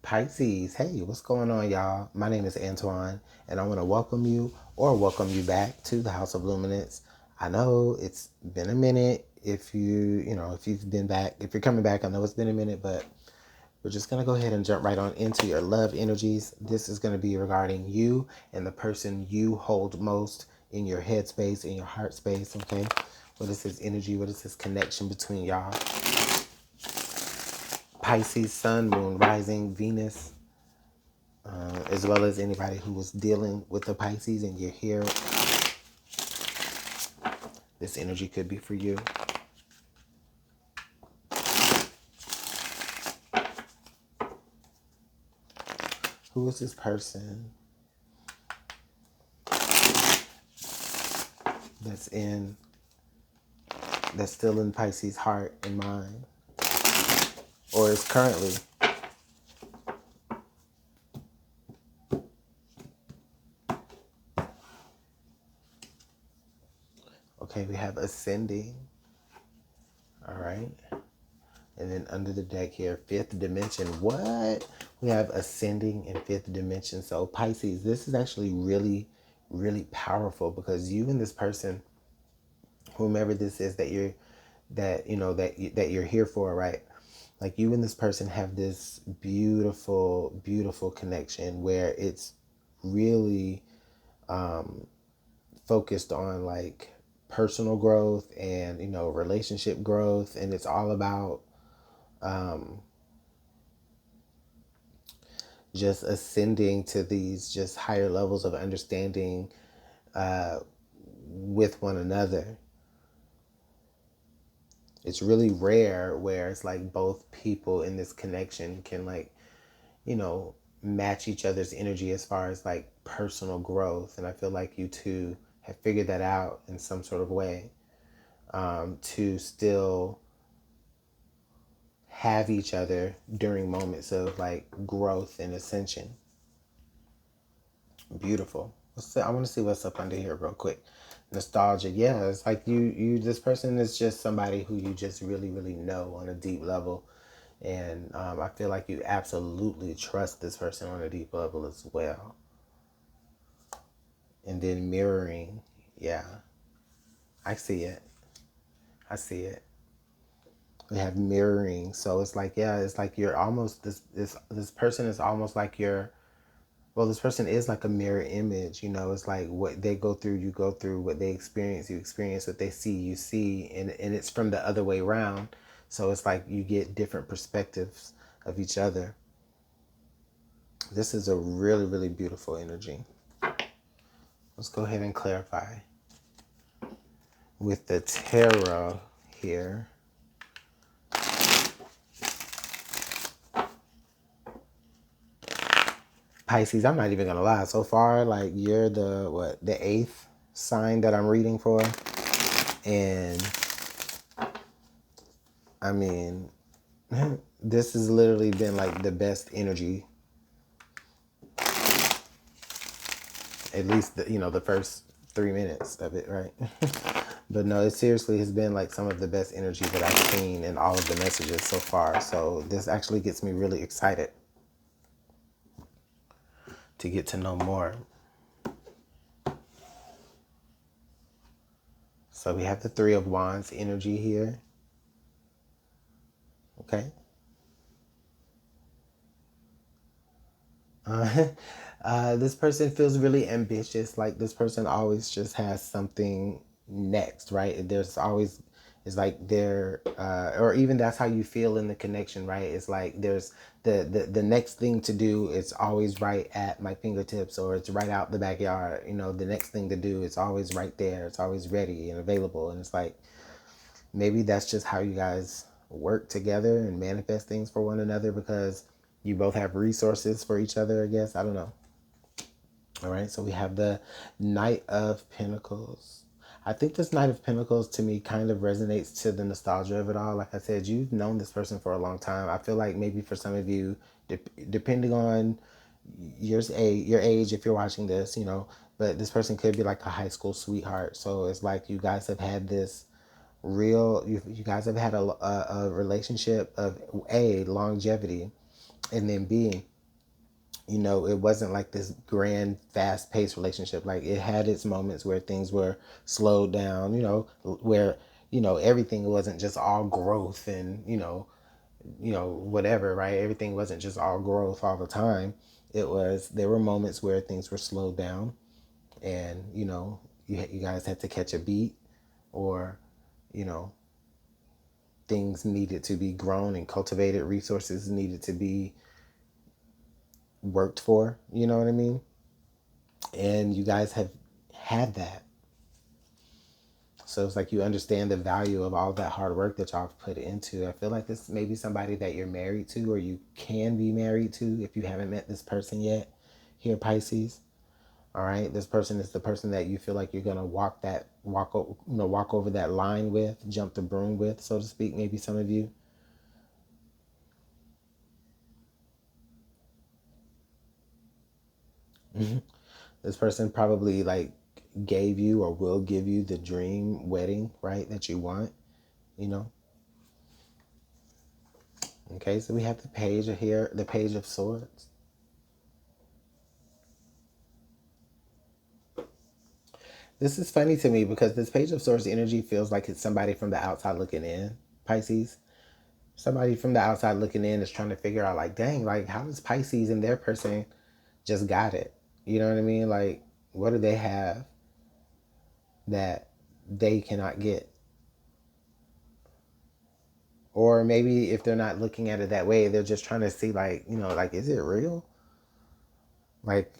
Pisces, hey, what's going on, y'all? My name is Antoine, and I want to welcome you or welcome you back to the House of Luminance. I know it's been a minute. If you've been back, if you're coming back, I know it's been a minute, but we're just going to go ahead and jump right on into your love energies. This is going to be regarding you and the person you hold most in your head space, in your heart space, okay? What is this energy? What is this connection between y'all? Pisces, Sun, Moon, Rising, Venus, as well as anybody who was dealing with the Pisces and you're here. This energy could be for you. Who is this person that's in, that's still in Pisces' heart and mind, or is currently? Okay, we have ascending. All right. And then under the deck here, fifth dimension. What? We have ascending in fifth dimension. So Pisces, this is actually really, really powerful because you and this person, whomever this is that you're here for, right? Like you and this person have this beautiful, beautiful connection where it's really focused on like personal growth and relationship growth, and it's all about just ascending to these just higher levels of understanding with one another. It's really rare where it's like both people in this connection can like, match each other's energy as far as like personal growth. And I feel like you two have figured that out in some sort of way, to still have each other during moments of like growth and ascension. Beautiful. I want to see what's up under here real quick. Nostalgia. Yeah, it's like this person is just somebody who you just really, really know on a deep level. And I feel like you absolutely trust this person on a deep level as well. And then mirroring. Yeah, I see it. I see it. We have mirroring. So it's like, yeah, it's like you're almost, this person is almost like this person is like a mirror image. It's like what they go through, you go through, what they experience, you experience, what they see, you see, and it's from the other way around. So it's like you get different perspectives of each other. This is a really, really beautiful energy. Let's go ahead and clarify with the tarot here. Pisces, I'm not even gonna lie. So far, like you're the eighth sign that I'm reading for. And I mean, this has literally been like the best energy. At least the first 3 minutes of it, right? But no, it seriously has been like some of the best energy that I've seen in all of the messages so far. So this actually gets me really excited to get to know more. So we have the Three of Wands energy here. Okay. This person feels really ambitious. Like this person always just has something next, right? There's always, it's like they're, or even that's how you feel in the connection, right? It's like there's the next thing to do. It's always right at my fingertips, or it's right out the backyard. The next thing to do, it's always right there. It's always ready and available. And it's like, maybe that's just how you guys work together and manifest things for one another, because you both have resources for each other, I guess. I don't know. All right, so we have the Knight of Pentacles. I think this Knight of Pentacles to me kind of resonates to the nostalgia of it all. Like I said, you've known this person for a long time. I feel like maybe for some of you, depending on your age, if you're watching this, but this person could be like a high school sweetheart. So it's like you guys have had this you guys have had a relationship of A, longevity, and then B, you know, it wasn't like this grand, fast paced relationship. Like it had its moments where things were slowed down, you know, where, you know, everything wasn't just all growth and, you know, whatever, right? Everything wasn't just all growth all the time. There were moments where things were slowed down and, you know, you guys had to catch a beat, or, you know, things needed to be grown and cultivated, resources needed to be worked for, you know what I mean? And you guys have had that. So it's like you understand the value of all that hard work that y'all have put into. I feel like this may be somebody that you're married to, or you can be married to if you haven't met this person yet. Here, Pisces. All right, this person is the person that you feel like you're gonna walk over that line with, jump the broom with, so to speak. Maybe some of you. This person probably like gave you or will give you the dream wedding, right, that you want, you know. Okay, so we have the page of here, the page of swords. This is funny to me because this page of swords energy feels like it's somebody from the outside looking in, Pisces. Somebody from the outside looking in is trying to figure out, like, dang, like, how does Pisces and their person just got it? You know what I mean? Like, what do they have that they cannot get? Or maybe if they're not looking at it that way, they're just trying to see, like, you know, like, is it real? Like,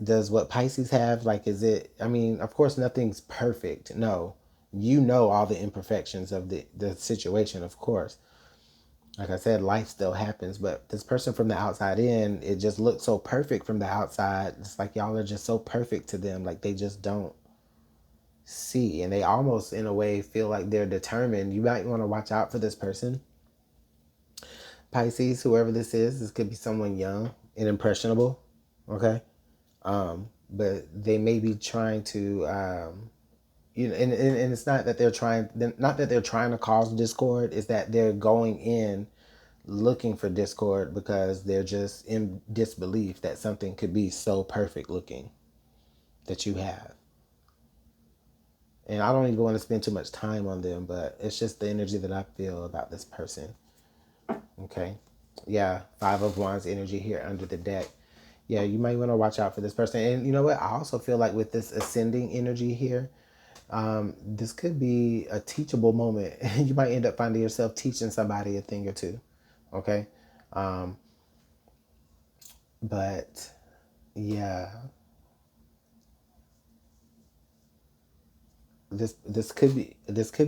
does what Pisces have, like, is it, I mean, of course, nothing's perfect. No, you know all the imperfections of the situation, of course. Like I said, life still happens, but this person from the outside in, it just looks so perfect from the outside. It's like y'all are just so perfect to them. Like they just don't see. And they almost, in a way, feel like they're determined. You might want to watch out for this person. Pisces, whoever this could be someone young and impressionable. Okay. But they may be trying to, you know, and it's not that they're trying to cause discord. It's that they're going in looking for discord because they're just in disbelief that something could be so perfect looking that you have. And I don't even want to spend too much time on them, but it's just the energy that I feel about this person. Okay. Yeah, Five of Wands energy here under the deck. Yeah, you might want to watch out for this person. And you know what? I also feel like with this ascending energy here, this could be a teachable moment. You might end up finding yourself teaching somebody a thing or two. Okay. Um, but yeah, this could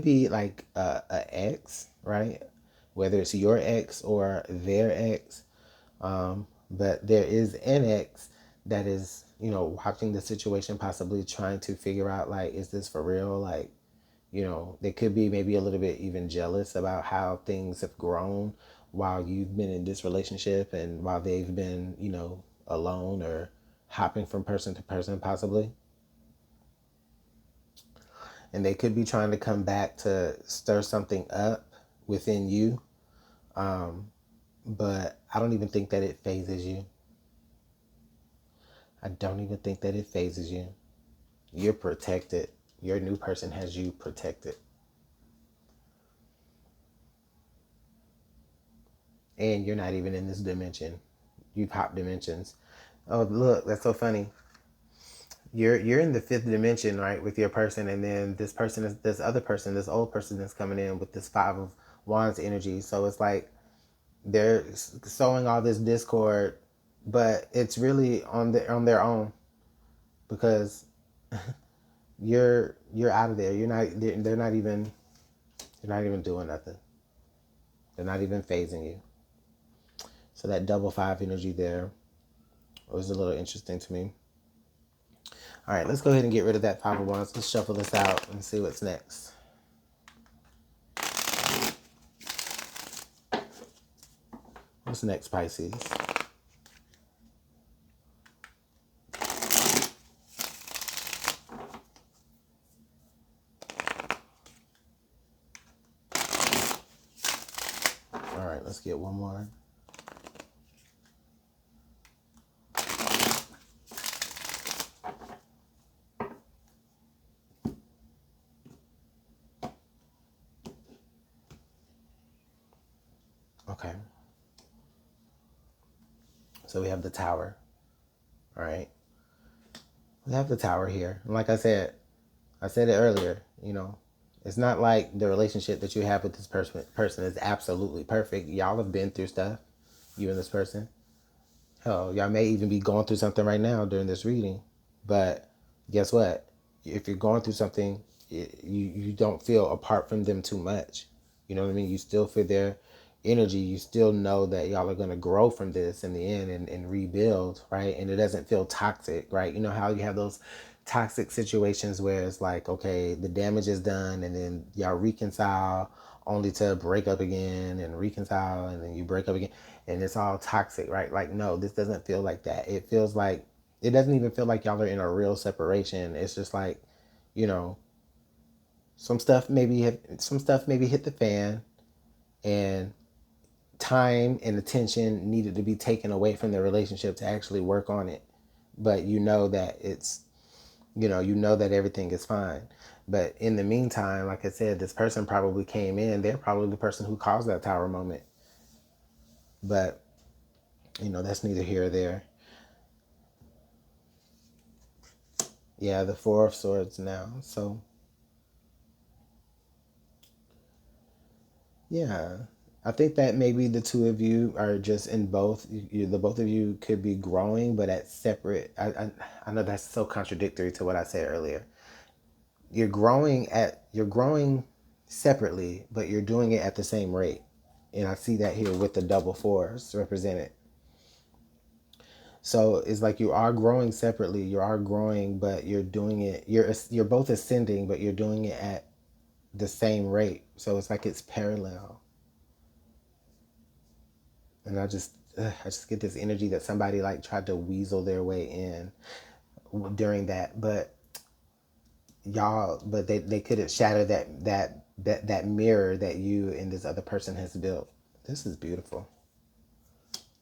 be like a ex, right? Whether it's your ex or their ex, but there is an ex that is, you know, watching the situation, possibly trying to figure out, like, is this for real? Like, you know, they could be maybe a little bit even jealous about how things have grown while you've been in this relationship and while they've been, you know, alone or hopping from person to person, possibly. And they could be trying to come back to stir something up within you. But I don't even think that it phases you. I don't even think that it phases you. You're protected. Your new person has you protected. And you're not even in this dimension. You've hopped dimensions. Oh, look, that's so funny. You're in the fifth dimension, right, with your person, and then this other person, this old person is coming in with this Five of Wands energy. So it's like they're sowing all this discord, but it's really on their own because you're out of there. You're not. They're not even. They're not even doing nothing. They're not even phasing you. So that double five energy there was a little interesting to me. All right, let's go ahead and get rid of that Five of Wands. Let's shuffle this out and see what's next. What's next, Pisces? All right, let's get one more. Okay. So we have the Tower. All right. We have the Tower here. And like I said it earlier, it's not like the relationship that you have with this person is absolutely perfect. Y'all have been through stuff, you and this person. Hell, y'all may even be going through something right now during this reading. But guess what? If you're going through something, you don't feel apart from them too much. You know what I mean? You still feel their energy. You still know that y'all are going to grow from this in the end and rebuild, right? And it doesn't feel toxic, right? You know how you have those toxic situations where it's like, okay, the damage is done and then y'all reconcile only to break up again and reconcile and then you break up again and it's all toxic, right? Like, no, this doesn't feel like that. It feels like, it doesn't even feel like y'all are in a real separation. It's just like, you know, some stuff maybe hit the fan and time and attention needed to be taken away from the relationship to actually work on it. But you know that you know that everything is fine. But in the meantime, like I said, this person probably came in. They're probably the person who caused that Tower moment. But, that's neither here or there. Yeah, the Four of Swords now. So, yeah. I think that maybe the two of you are just in both. The both of you could be growing, but at separate. I know that's so contradictory to what I said earlier. You're growing separately, but you're doing it at the same rate. And I see that here with the double fours represented. So it's like you are growing separately. You are growing, but you're doing it. You're both ascending, but you're doing it at the same rate. So it's like it's parallel. And I just get this energy that somebody like tried to weasel their way in during that, but they couldn't shatter that mirror that you and this other person has built. This is beautiful.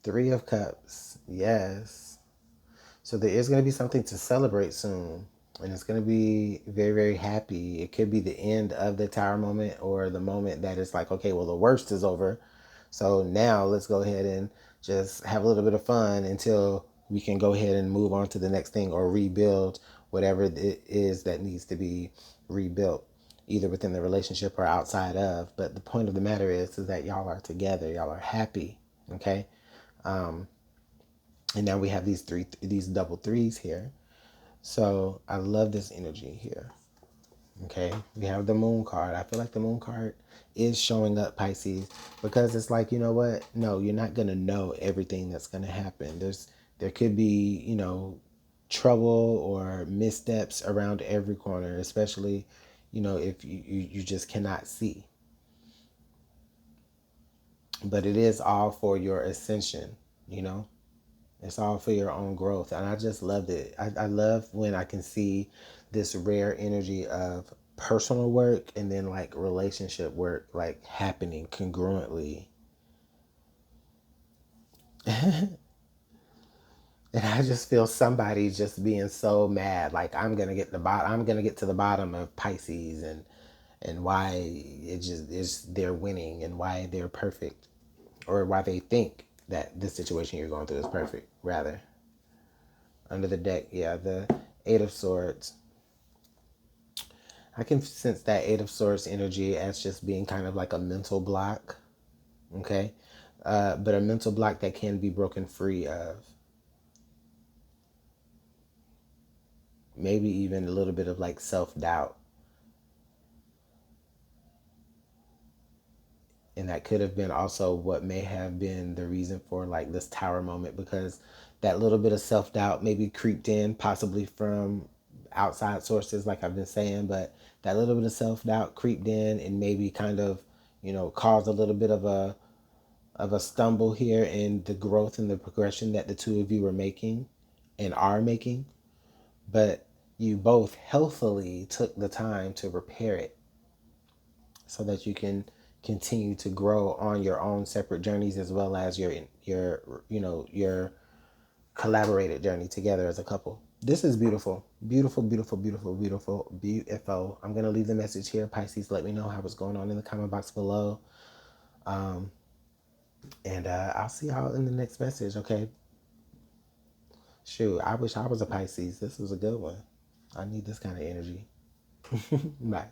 Three of Cups. Yes. So there is going to be something to celebrate soon. And it's going to be very, very happy. It could be the end of the Tower moment or the moment that it's like, okay, well, the worst is over. So now let's go ahead and just have a little bit of fun until we can go ahead and move on to the next thing or rebuild whatever it is that needs to be rebuilt, either within the relationship or outside of. But the point of the matter is that y'all are together. Y'all are happy. Okay. And now we have these double threes here. So I love this energy here. Okay, we have the Moon card. I feel like the Moon card is showing up, Pisces, because it's like, you know what? No, you're not gonna know everything that's gonna happen. There could be, trouble or missteps around every corner, especially, if you just cannot see. But it is all for your ascension, you know? It's all for your own growth. And I just loved it. I love when I can see this rare energy of personal work and then like relationship work like happening congruently. And I just feel somebody just being so mad. Like I'm gonna get to the bottom of Pisces and why it just is they're winning and why they're perfect. Or why they think that this situation you're going through is perfect, rather. Under the deck, yeah, the Eight of Swords. I can sense that Eight of Swords energy as just being kind of like a mental block, okay? But a mental block that can be broken free of. Maybe even a little bit of like self-doubt. And that could have been also what may have been the reason for like this Tower moment, because that little bit of self-doubt maybe creeped in possibly from outside sources like I've been saying, but that little bit of self-doubt creeped in and maybe kind of, caused a little bit of a stumble here in the growth and the progression that the two of you were making and are making. But you both healthily took the time to repair it so that you can continue to grow on your own separate journeys as well as your collaborated journey together as a couple. This is beautiful. Beautiful, beautiful, beautiful, beautiful, beautiful. I'm going to leave the message here. Pisces, let me know how it's going on in the comment box below. And I'll see y'all in the next message, okay? Shoot, I wish I was a Pisces. This was a good one. I need this kind of energy. Bye.